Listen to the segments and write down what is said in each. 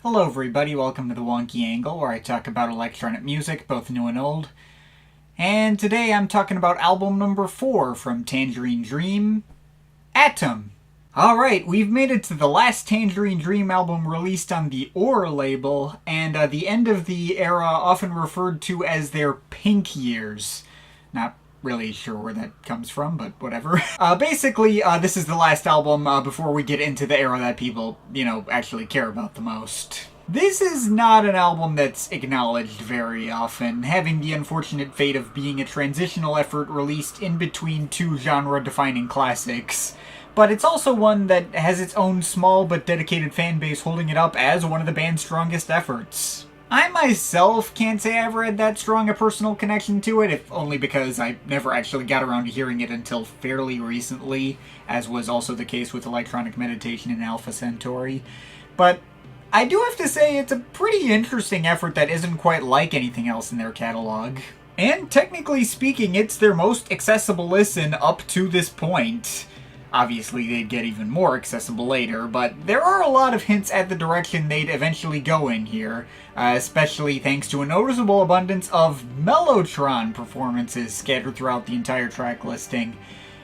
Hello everybody, welcome to the Wonky Angle, where I talk about electronic music, both new and old. And today I'm talking about album number 4 from Tangerine Dream, Atem. Alright, we've made it to the last Tangerine Dream album released on the Or label, and the end of the era often referred to as their pink years. Not really sure where that comes from, but whatever. Basically, this is the last album before we get into the era that people, actually care about the most. This is not an album that's acknowledged very often, having the unfortunate fate of being a transitional effort released in between two genre-defining classics. But it's also one that has its own small but dedicated fan base holding it up as one of the band's strongest efforts. I myself can't say I ever had that strong a personal connection to it, if only because I never actually got around to hearing it until fairly recently, as was also the case with Electronic Meditation and Alpha Centauri. But I do have to say it's a pretty interesting effort that isn't quite like anything else in their catalog. And technically speaking, it's their most accessible listen up to this point. Obviously, they'd get even more accessible later, but there are a lot of hints at the direction they'd eventually go in here, especially thanks to a noticeable abundance of Mellotron performances scattered throughout the entire track listing.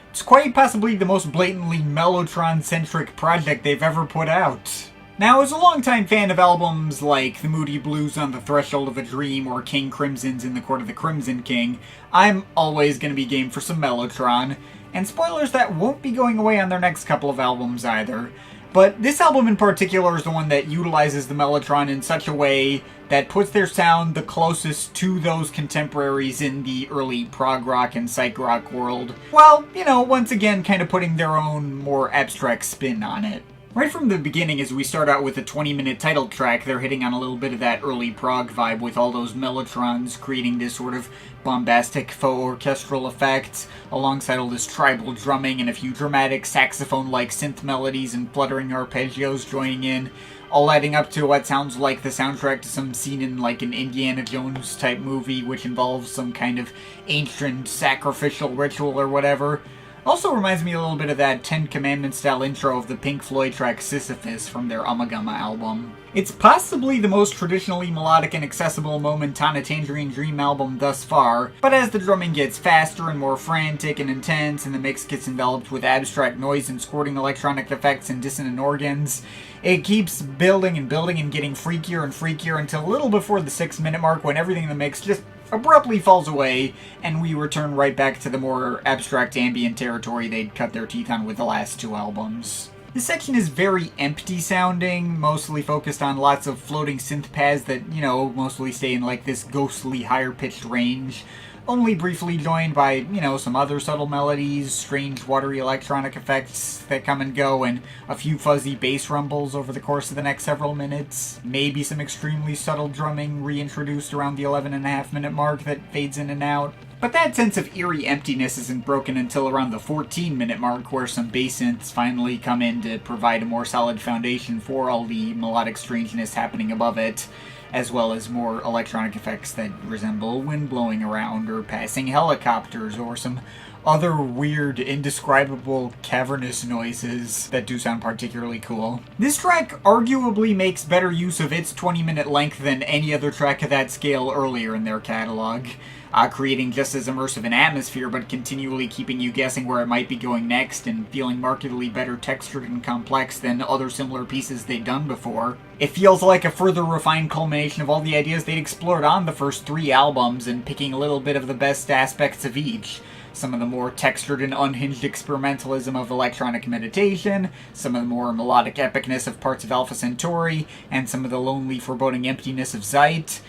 It's quite possibly the most blatantly Mellotron-centric project they've ever put out. Now, as a longtime fan of albums like The Moody Blues on the Threshold of a Dream or King Crimson's In the Court of the Crimson King, I'm always going to be game for some Mellotron. And spoilers, that won't be going away on their next couple of albums either. But this album in particular is the one that utilizes the Mellotron in such a way that puts their sound the closest to those contemporaries in the early prog rock and psych rock world, while, once again kind of putting their own more abstract spin on it. Right from the beginning, as we start out with a 20-minute title track, they're hitting on a little bit of that early prog vibe with all those Mellotrons creating this sort of bombastic faux orchestral effect, alongside all this tribal drumming and a few dramatic saxophone-like synth melodies and fluttering arpeggios joining in, all adding up to what sounds like the soundtrack to some scene in like an Indiana Jones type movie, which involves some kind of ancient sacrificial ritual or whatever. Also reminds me a little bit of that Ten Commandments style intro of the Pink Floyd track Sisyphus from their Ummagumma album. It's possibly the most traditionally melodic and accessible moment on a Tangerine Dream album thus far, but as the drumming gets faster and more frantic and intense and the mix gets enveloped with abstract noise and squirting electronic effects and dissonant organs, it keeps building and building and getting freakier and freakier until a little before the 6-minute mark when everything in the mix just abruptly falls away, and we return right back to the more abstract ambient territory they'd cut their teeth on with the last two albums. This section is very empty sounding, mostly focused on lots of floating synth pads that, mostly stay in like this ghostly higher pitched range, only briefly joined by, some other subtle melodies, strange watery electronic effects that come and go, and a few fuzzy bass rumbles over the course of the next several minutes. Maybe some extremely subtle drumming reintroduced around the 11.5-minute mark that fades in and out. But that sense of eerie emptiness isn't broken until around the 14-minute mark, where some bass synths finally come in to provide a more solid foundation for all the melodic strangeness happening above it, as well as more electronic effects that resemble wind blowing around or passing helicopters or some other weird, indescribable, cavernous noises that do sound particularly cool. This track arguably makes better use of its 20-minute length than any other track of that scale earlier in their catalog, creating just as immersive an atmosphere but continually keeping you guessing where it might be going next and feeling markedly better textured and complex than other similar pieces they'd done before. It feels like a further refined culmination of all the ideas they'd explored on the first 3 albums and picking a little bit of the best aspects of each. Some of the more textured and unhinged experimentalism of Electronic Meditation, some of the more melodic epicness of parts of Alpha Centauri, and some of the lonely, foreboding emptiness of Zeit.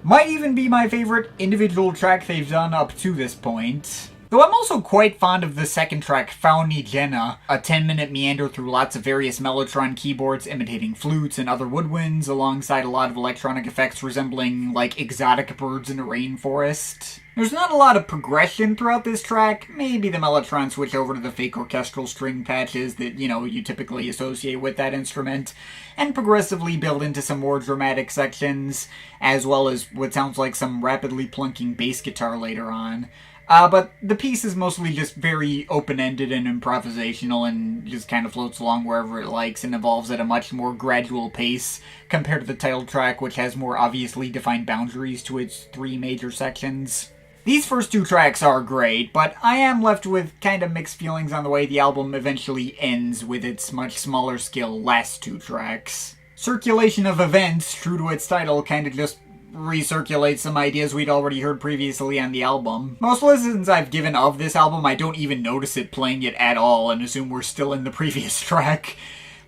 Might even be my favorite individual track they've done up to this point. Though I'm also quite fond of the second track, Fauni-Gena, a 10-minute meander through lots of various Mellotron keyboards imitating flutes and other woodwinds, alongside a lot of electronic effects resembling, like, exotic birds in a rainforest. There's not a lot of progression throughout this track. Maybe the Mellotron switch over to the fake orchestral string patches that, you typically associate with that instrument, and progressively build into some more dramatic sections, as well as what sounds like some rapidly plunking bass guitar later on. But the piece is mostly just very open-ended and improvisational and just kind of floats along wherever it likes and evolves at a much more gradual pace compared to the title track, which has more obviously defined boundaries to its 3 major sections. These first 2 tracks are great, but I am left with kind of mixed feelings on the way the album eventually ends with its much smaller scale last 2 tracks. Circulation of Events, true to its title, kind of just recirculate some ideas we'd already heard previously on the album. Most listens I've given of this album, I don't even notice it playing it at all and assume we're still in the previous track.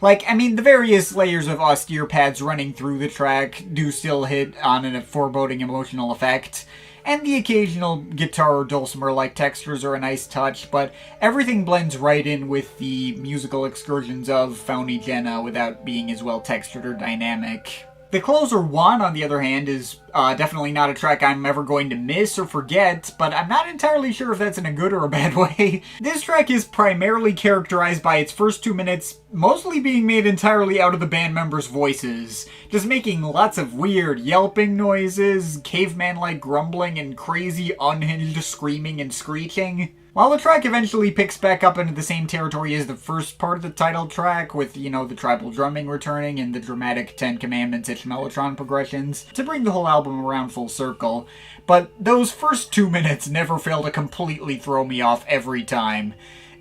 The various layers of austere pads running through the track do still hit on a foreboding emotional effect, and the occasional guitar or dulcimer-like textures are a nice touch, but everything blends right in with the musical excursions of Fauni-Gena without being as well textured or dynamic. The closer One, on the other hand, is definitely not a track I'm ever going to miss or forget, but I'm not entirely sure if that's in a good or a bad way. This track is primarily characterized by its first 2 minutes mostly being made entirely out of the band members' voices, just making lots of weird yelping noises, caveman-like grumbling, and crazy unhinged screaming and screeching. While the track eventually picks back up into the same territory as the first part of the title track, with, the tribal drumming returning and the dramatic Ten Commandments-ish Mellotron progressions, to bring the whole album around full circle, but those first 2 minutes never fail to completely throw me off every time.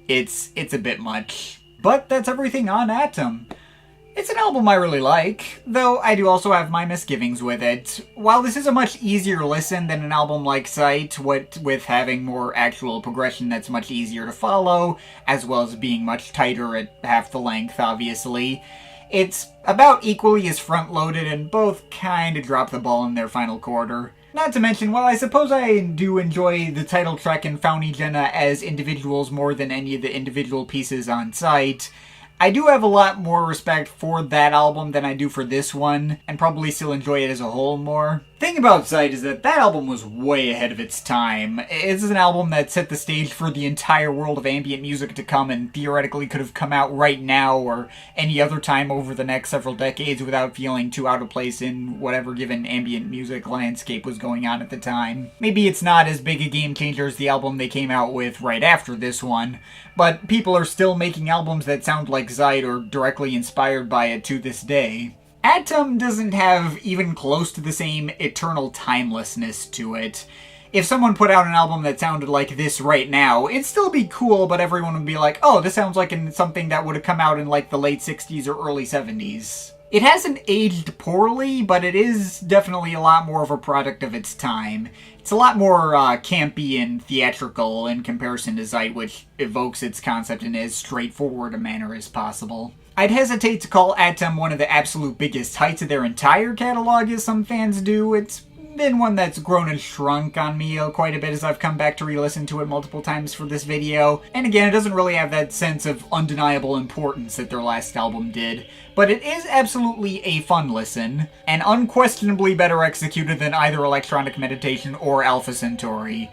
It's a bit much. But that's everything on Atem. It's an album I really like, though I do also have my misgivings with it. While this is a much easier listen than an album like Sight, with having more actual progression that's much easier to follow, as well as being much tighter at half the length, obviously, it's about equally as front-loaded and both kinda drop the ball in their final quarter. Not to mention, while I suppose I do enjoy the title track and Fauni-Gena as individuals more than any of the individual pieces on Sight, I do have a lot more respect for that album than I do for this one, and probably still enjoy it as a whole more. The thing about Sight is that album was way ahead of its time. It's an album that set the stage for the entire world of ambient music to come and theoretically could have come out right now or any other time over the next several decades without feeling too out of place in whatever given ambient music landscape was going on at the time. Maybe it's not as big a game changer as the album they came out with right after this one, but people are still making albums that sound like Sight or directly inspired by it to this day. Atem doesn't have even close to the same eternal timelessness to it. If someone put out an album that sounded like this right now, it'd still be cool, but everyone would be like, oh, this sounds like something that would have come out in the late 60s or early 70s. It hasn't aged poorly, but it is definitely a lot more of a product of its time. It's a lot more campy and theatrical in comparison to Sight, which evokes its concept in as straightforward a manner as possible. I'd hesitate to call Atem one of the absolute biggest heights of their entire catalog, as some fans do. It's been one that's grown and shrunk on me quite a bit as I've come back to re-listen to it multiple times for this video. And again, it doesn't really have that sense of undeniable importance that their last album did. But it is absolutely a fun listen, and unquestionably better executed than either Electronic Meditation or Alpha Centauri.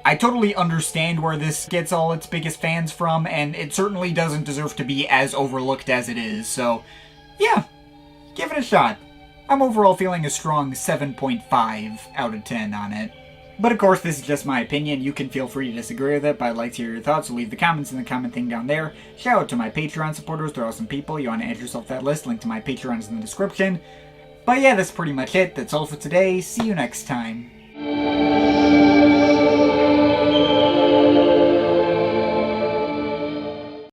I totally understand where this gets all its biggest fans from, and it certainly doesn't deserve to be as overlooked as it is, so yeah, give it a shot. I'm overall feeling a strong 7.5 out of 10 on it. But of course, this is just my opinion. You can feel free to disagree with it, but I'd like to hear your thoughts, so leave the comments in the comment thing down there. Shout out to my Patreon supporters, they're awesome people. You want to add yourself to that list, link to my Patreon is in the description. But yeah, that's pretty much it. That's all for today. See you next time.